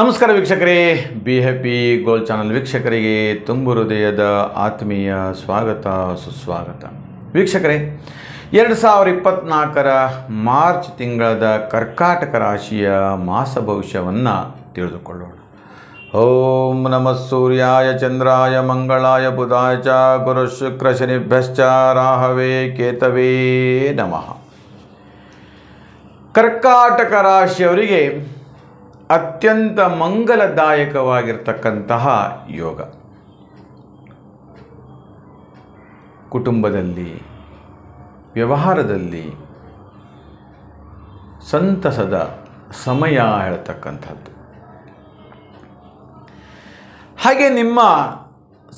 ನಮಸ್ಕಾರ ವೀಕ್ಷಕರೇ, be happy gold channel ವೀಕ್ಷಕರಿಗೆ ತುಂಬು ಹೃದಯದ ಆತ್ಮೀಯ ಸ್ವಾಗತ ಸುಸ್ವಾಗತ. ವೀಕ್ಷಕರೇ, 2024 ಮಾರ್ಚ್ ತಿಂಗಳದ ಕರ್ಕಾಟಕ ರಾಶಿಯ ಮಾಸ ಭವಿಷ್ಯವನ್ನು ತಿಳಿದುಕೊಳ್ಳೋಣ. ಓಂ ನಮಃ ಸೂರ್ಯಾಯ ಚಂದ್ರಾಯ ಮಂಗಳಾಯ ಬುಧಾಯ ಚ ಗುರು ಶುಕ್ರ ಶನಿಭ್ಯಶ್ಚ ರಾಹವೇ ಕೇತವೇ ನಮಃ. ಕರ್ಕಾಟಕ ರಾಶಿಯವರಿಗೆ ಅತ್ಯಂತ ಮಂಗಲದಾಯಕವಾಗಿರ್ತಕ್ಕಂತಹ ಯೋಗ. ಕುಟುಂಬದಲ್ಲಿ, ವ್ಯವಹಾರದಲ್ಲಿ ಸಂತಸದ ಸಮಯ ಹೇಳ್ತಕ್ಕಂಥದ್ದು. ಹಾಗೆ ನಿಮ್ಮ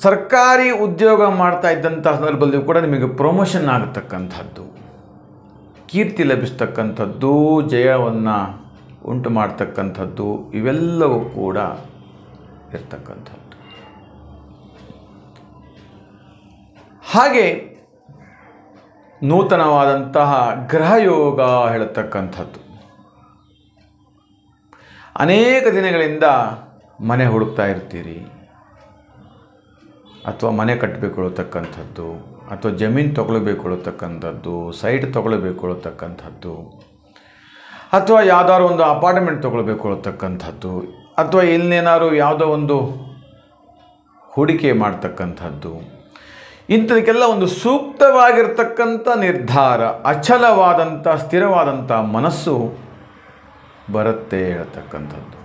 ಸರ್ಕಾರಿ ಉದ್ಯೋಗ ಮಾಡ್ತಾ ಇದ್ದಂಥ ಸಂದರ್ಭದಲ್ಲಿ ಕೂಡ ನಿಮಗೆ ಪ್ರಮೋಷನ್ ಆಗತಕ್ಕಂಥದ್ದು, ಕೀರ್ತಿ ಲಭಿಸ್ತಕ್ಕಂಥದ್ದು, ಜಯವನ್ನು ಉಂಟು ಮಾಡ್ತಕ್ಕಂಥದ್ದು, ಇವೆಲ್ಲವೂ ಕೂಡ ಇರ್ತಕ್ಕಂಥದ್ದು. ಹಾಗೆ ನೂತನವಾದಂತಹ ಗೃಹಯೋಗ ಹೇಳತಕ್ಕಂಥದ್ದು. ಅನೇಕ ದಿನಗಳಿಂದ ಮನೆ ಹುಡುಕ್ತಾ ಇರ್ತೀರಿ, ಅಥವಾ ಮನೆ ಕಟ್ಟಬೇಕು ಅನ್ನತಕ್ಕಂಥದ್ದು, ಅಥವಾ ಜಮೀನು ತೊಗೊಳ್ಬೇಕು ಅನ್ನತಕ್ಕಂಥದ್ದು, ಸೈಟ್ ತೊಗೊಳ್ಬೇಕು ಅನ್ನತಕ್ಕಂಥದ್ದು, ಅಥವಾ ಯಾವುದಾದ್ರು ಒಂದು ಅಪಾರ್ಟ್ಮೆಂಟ್ ತೊಗೊಳ್ಬೇಕು ಅನ್ನತಕ್ಕಂಥದ್ದು, ಅಥವಾ ಇನ್ನೇನಾದ್ರು ಯಾವುದೋ ಒಂದು ಹೂಡಿಕೆ ಮಾಡ್ತಕ್ಕಂಥದ್ದು, ಇಂಥದಕ್ಕೆಲ್ಲ ಒಂದು ಸೂಕ್ತವಾಗಿರ್ತಕ್ಕಂಥ ನಿರ್ಧಾರ, ಅಚಲವಾದಂಥ ಸ್ಥಿರವಾದಂಥ ಮನಸ್ಸು ಬರುತ್ತೆ ಹೇಳ್ತಕ್ಕಂಥದ್ದು.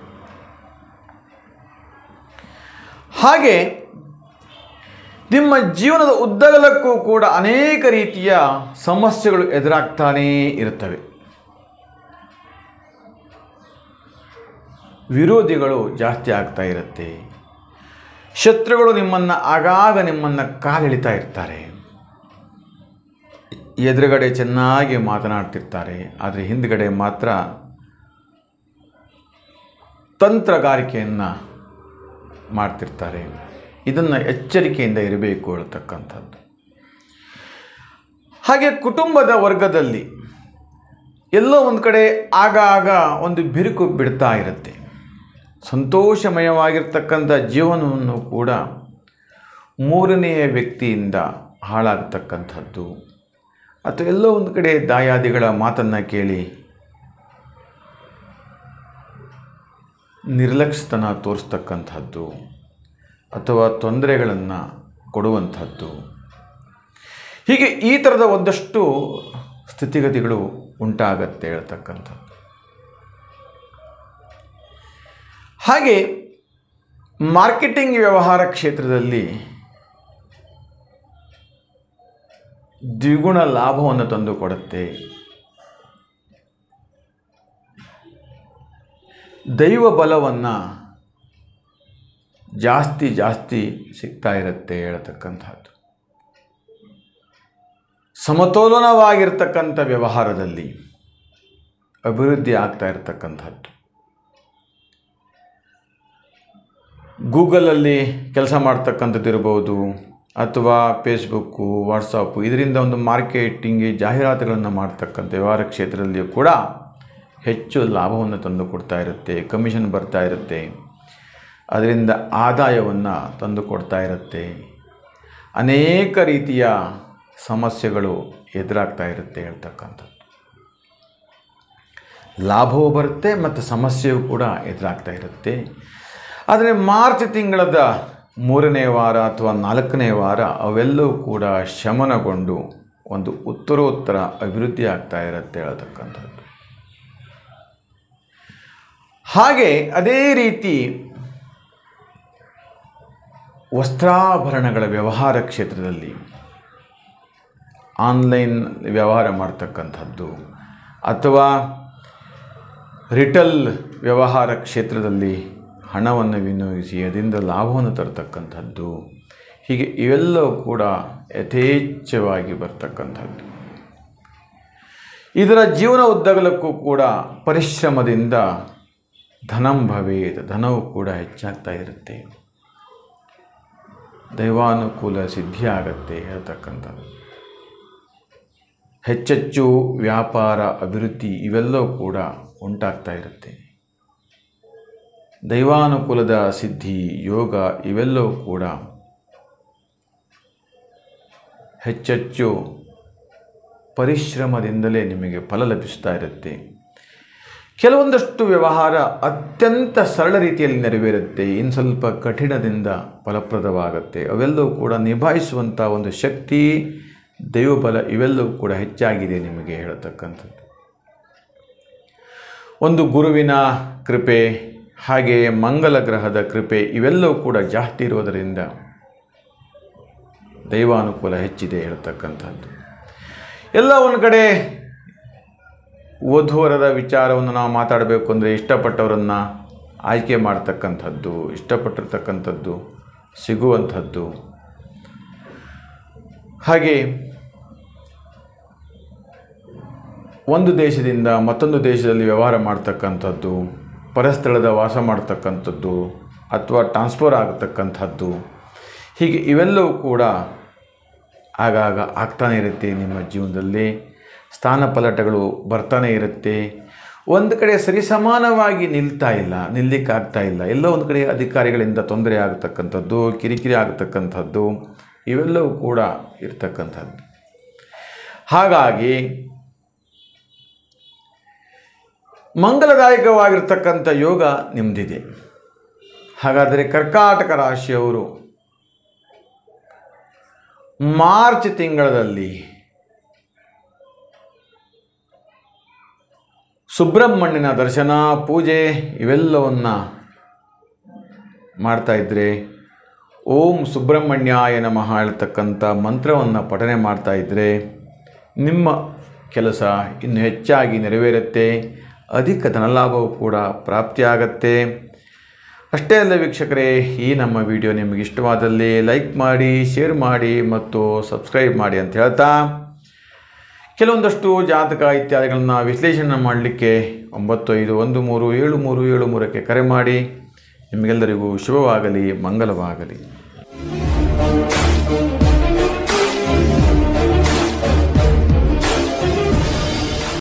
ಹಾಗೆ ನಿಮ್ಮ ಜೀವನದ ಉದ್ದಗಲಕ್ಕೂ ಕೂಡ ಅನೇಕ ರೀತಿಯ ಸಮಸ್ಯೆಗಳು ಎದುರಾಗ್ತಾನೇ ಇರುತ್ತವೆ. ವಿರೋಧಿಗಳು ಜಾಸ್ತಿ ಆಗ್ತಾ ಇರುತ್ತೆ. ಶತ್ರುಗಳು ನಿಮ್ಮನ್ನು ಕಾಲೆಳಿತಾ ಇರ್ತಾರೆ. ಎದುರುಗಡೆ ಚೆನ್ನಾಗಿ ಮಾತನಾಡ್ತಿರ್ತಾರೆ, ಆದರೆ ಹಿಂದುಗಡೆ ಮಾತ್ರ ತಂತ್ರಗಾರಿಕೆಯನ್ನು ಮಾಡ್ತಿರ್ತಾರೆ. ಇದನ್ನು ಎಚ್ಚರಿಕೆಯಿಂದ ಇರಬೇಕು ಹೇಳ್ತಕ್ಕಂಥದ್ದು. ಹಾಗೆ ಕುಟುಂಬದ ವರ್ಗದಲ್ಲಿ ಎಲ್ಲೋ ಒಂದು ಕಡೆ ಆಗಾಗ ಒಂದು ಬಿರುಕು ಬಿಡ್ತಾ ಇರುತ್ತೆ. ಸಂತೋಷಮಯವಾಗಿರ್ತಕ್ಕಂಥ ಜೀವನವನ್ನು ಕೂಡ ಮೂರನೆಯ ವ್ಯಕ್ತಿಯಿಂದ ಹಾಳಾಗತಕ್ಕಂಥದ್ದು, ಅಥವಾ ಎಲ್ಲೋ ಒಂದು ಕಡೆ ದಾಯಾದಿಗಳ ಮಾತನ್ನು ಕೇಳಿ ನಿರ್ಲಕ್ಷ್ಯತನ ತೋರಿಸ್ತಕ್ಕಂಥದ್ದು, ಅಥವಾ ತೊಂದರೆಗಳನ್ನು ಕೊಡುವಂಥದ್ದು, ಹೀಗೆ ಈ ಥರದ ಒಂದಷ್ಟು ಸ್ಥಿತಿಗತಿಗಳು ಉಂಟಾಗತ್ತೆ ಹೇಳ್ತಕ್ಕಂಥದ್ದು. ಹಾಗೆ ಮಾರ್ಕೆಟಿಂಗ್ ವ್ಯವಹಾರ ಕ್ಷೇತ್ರದಲ್ಲಿ ದ್ವಿಗುಣ ಲಾಭವನ್ನು ತಂದುಕೊಡುತ್ತೆ. ದೈವ ಬಲವನ್ನು ಜಾಸ್ತಿ ಸಿಗ್ತಾ ಇರುತ್ತೆ ಹೇಳ್ತಕ್ಕಂಥದ್ದು. ಸಮತೋಲನವಾಗಿರ್ತಕ್ಕಂಥ ವ್ಯವಹಾರದಲ್ಲಿ ಅಭಿವೃದ್ಧಿ ಆಗ್ತಾ ಇರತಕ್ಕಂಥದ್ದು. ಗೂಗಲಲ್ಲಿ ಕೆಲಸ ಮಾಡ್ತಕ್ಕಂಥದ್ದು ಇರ್ಬೋದು, ಅಥವಾ ಫೇಸ್ಬುಕ್ಕು, ವಾಟ್ಸಪ್ಪು, ಇದರಿಂದ ಒಂದು ಮಾರ್ಕೆಟಿಂಗ್ ಜಾಹೀರಾತುಗಳನ್ನು ಮಾಡ್ತಕ್ಕಂಥ ವ್ಯವಹಾರ ಕ್ಷೇತ್ರದಲ್ಲಿಯೂ ಕೂಡ ಹೆಚ್ಚು ಲಾಭವನ್ನು ತಂದು ಕೊಡ್ತಾ ಇರುತ್ತೆ. ಕಮಿಷನ್ ಬರ್ತಾ ಇರುತ್ತೆ, ಅದರಿಂದ ಆದಾಯವನ್ನು ತಂದು ಕೊಡ್ತಾ ಇರುತ್ತೆ. ಅನೇಕ ರೀತಿಯ ಸಮಸ್ಯೆಗಳು ಎದುರಾಗ್ತಾ ಇರುತ್ತೆ ಹೇಳ್ತಕ್ಕಂಥದ್ದು. ಲಾಭವೂ ಬರುತ್ತೆ ಮತ್ತು ಸಮಸ್ಯೆಯೂ ಕೂಡ ಎದುರಾಗ್ತಾ ಇರುತ್ತೆ. ಆದರೆ ಮಾರ್ಚ್ ತಿಂಗಳದ 3ನೇ ವಾರ ಅಥವಾ 4ನೇ ವಾರ ಅವೆಲ್ಲವೂ ಕೂಡ ಶಮನಗೊಂಡು ಒಂದು ಉತ್ತರೋತ್ತರ ಅಭಿವೃದ್ಧಿ ಆಗ್ತಾ ಇರುತ್ತೆ ಹೇಳ್ತಕ್ಕಂಥದ್ದು. ಹಾಗೆ ಅದೇ ರೀತಿ ವಸ್ತ್ರಾಭರಣಗಳ ವ್ಯವಹಾರ ಕ್ಷೇತ್ರದಲ್ಲಿ ಆನ್ಲೈನ್ ವ್ಯವಹಾರ ಮಾಡ್ತಕ್ಕಂಥದ್ದು, ಅಥವಾ ರಿಟೇಲ್ ವ್ಯವಹಾರ ಕ್ಷೇತ್ರದಲ್ಲಿ ಹಣವನ್ನು ವಿನಿಯೋಗಿಸಿ ಅದರಿಂದ ಲಾಭವನ್ನು ತರತಕ್ಕಂಥದ್ದು, ಹೀಗೆ ಇವೆಲ್ಲವೂ ಕೂಡ ಯಥೇಚ್ಛವಾಗಿ ಬರ್ತಕ್ಕಂಥದ್ದು. ಇದರ ಜೀವನ ಉದ್ದಗಲಕ್ಕೂ ಕೂಡ ಪರಿಶ್ರಮದಿಂದ ಧನಂ ಭವೇತ್, ಧನವು ಕೂಡ ಹೆಚ್ಚಾಗ್ತಾ ಇರುತ್ತೆ. ದೈವಾನುಕೂಲ ಸಿದ್ಧಿ ಆಗತ್ತೆ ಹೇಳ್ತಕ್ಕಂಥದ್ದು. ಹೆಚ್ಚೆಚ್ಚು ವ್ಯಾಪಾರ ಅಭಿವೃದ್ಧಿ ಇವೆಲ್ಲವೂ ಕೂಡ ಉಂಟಾಗ್ತಾ ಇರುತ್ತೆ. ದೈವಾನುಕೂಲದ ಸಿದ್ಧಿ, ಯೋಗ ಇವೆಲ್ಲವೂ ಕೂಡ ಹೆಚ್ಚೆಚ್ಚು ಪರಿಶ್ರಮದಿಂದಲೇ ನಿಮಗೆ ಫಲ ಲಭಿಸ್ತಾ ಇರುತ್ತೆ. ಕೆಲವೊಂದಷ್ಟು ವ್ಯವಹಾರ ಅತ್ಯಂತ ಸರಳ ರೀತಿಯಲ್ಲಿ ನೆರವೇರುತ್ತೆ, ಇನ್ನು ಸ್ವಲ್ಪ ಕಠಿಣದಿಂದ ಫಲಪ್ರದವಾಗುತ್ತೆ. ಅವೆಲ್ಲವೂ ಕೂಡ ನಿಭಾಯಿಸುವಂಥ ಒಂದು ಶಕ್ತಿ, ದೈವಬಲ ಇವೆಲ್ಲವೂ ಕೂಡ ಹೆಚ್ಚಾಗಿದೆ ನಿಮಗೆ ಹೇಳತಕ್ಕಂಥದ್ದು. ಒಂದು ಗುರುವಿನ ಕೃಪೆ, ಹಾಗೆ ಮಂಗಲ ಗ್ರಹದ ಕೃಪೆ ಇವೆಲ್ಲವೂ ಕೂಡ ಜಾಸ್ತಿ ಇರೋದರಿಂದ ದೈವಾನುಕೂಲ ಹೆಚ್ಚಿದೆ ಹೇಳ್ತಕ್ಕಂಥದ್ದು. ಎಲ್ಲ ಒಂದು ಕಡೆ ವಧುವರರ ವಿಚಾರವನ್ನು ನಾವು ಮಾತಾಡಬೇಕು ಅಂದರೆ ಇಷ್ಟಪಟ್ಟವರನ್ನು ಆಯ್ಕೆ ಮಾಡ್ತಕ್ಕಂಥದ್ದು, ಇಷ್ಟಪಟ್ಟಿರ್ತಕ್ಕಂಥದ್ದು ಸಿಗುವಂಥದ್ದು, ಹಾಗೆ ಒಂದು ದೇಶದಿಂದ ಮತ್ತೊಂದು ದೇಶದಲ್ಲಿ ವ್ಯವಹಾರ ಮಾಡ್ತಕ್ಕಂಥದ್ದು, ಪರಸ್ಥಳದ ವಾಸ ಮಾಡ್ತಕ್ಕಂಥದ್ದು ಅಥವಾ ಟ್ರಾನ್ಸ್ಫರ್ ಆಗತಕ್ಕಂಥದ್ದು, ಹೀಗೆ ಇವೆಲ್ಲವೂ ಕೂಡ ಆಗಾಗ ಆಗ್ತಾನೆ ಇರುತ್ತೆ. ನಿಮ್ಮ ಜೀವನದಲ್ಲಿ ಸ್ಥಾನ ಪಲಟಗಳು ಬರ್ತಾನೆ ಇರುತ್ತೆ. ಒಂದು ಕಡೆ ಸರಿಸಮಾನವಾಗಿ ನಿಲ್ಲಕ್ಕಾಗ್ತಾ ಇಲ್ಲ. ಎಲ್ಲೋ ಒಂದು ಕಡೆ ಅಧಿಕಾರಿಗಳಿಂದ ತೊಂದರೆ ಆಗತಕ್ಕಂಥದ್ದು, ಕಿರಿಕಿರಿ ಆಗತಕ್ಕಂಥದ್ದು ಇವೆಲ್ಲವೂ ಕೂಡ ಇರ್ತಕ್ಕಂಥದ್ದು. ಹಾಗಾಗಿ ಮಂಗಲದಾಯಕವಾಗಿರ್ತಕ್ಕಂಥ ಯೋಗ ನಿಮ್ಮದಿದೆ. ಹಾಗಾದರೆ ಕರ್ಕಾಟಕ ರಾಶಿಯವರು ಮಾರ್ಚ್ ತಿಂಗಳಲ್ಲಿ ಸುಬ್ರಹ್ಮಣ್ಯನ ದರ್ಶನ, ಪೂಜೆ ಇವೆಲ್ಲವನ್ನು ಮಾಡ್ತಾಯಿದ್ರೆ, ಓಂ ಸುಬ್ರಹ್ಮಣ್ಯಾಯ ನಮಃ ಹೇಳ್ತಕ್ಕಂಥ ಮಂತ್ರವನ್ನು ಪಠನೆ ಮಾಡ್ತಾಯಿದ್ರೆ ನಿಮ್ಮ ಕೆಲಸ ಇನ್ನು ಹೆಚ್ಚಾಗಿ ನೆರವೇರುತ್ತೆ. ಅಧಿಕ ಧನಲಾಭವೂ ಕೂಡ ಪ್ರಾಪ್ತಿಯಾಗತ್ತೆ. ಅಷ್ಟೇ ಅಲ್ಲ ವೀಕ್ಷಕರೇ, ಈ ನಮ್ಮ ವಿಡಿಯೋ ನಿಮಗೆ ಇಷ್ಟವಾದಲ್ಲಿ ಲೈಕ್ ಮಾಡಿ, ಶೇರ್ ಮಾಡಿ ಮತ್ತು ಸಬ್ಸ್ಕ್ರೈಬ್ ಮಾಡಿ ಅಂತ ಹೇಳ್ತಾ, ಕೆಲವೊಂದಷ್ಟು ಜಾತಕ ಇತ್ಯಾದಿಗಳನ್ನು ವಿಶ್ಲೇಷಣೆ ಮಾಡಲಿಕ್ಕೆ 9513737373ಕ್ಕೆ ಕರೆ ಮಾಡಿ. ನಿಮಗೆಲ್ಲರಿಗೂ ಶುಭವಾಗಲಿ, ಮಂಗಲವಾಗಲಿ.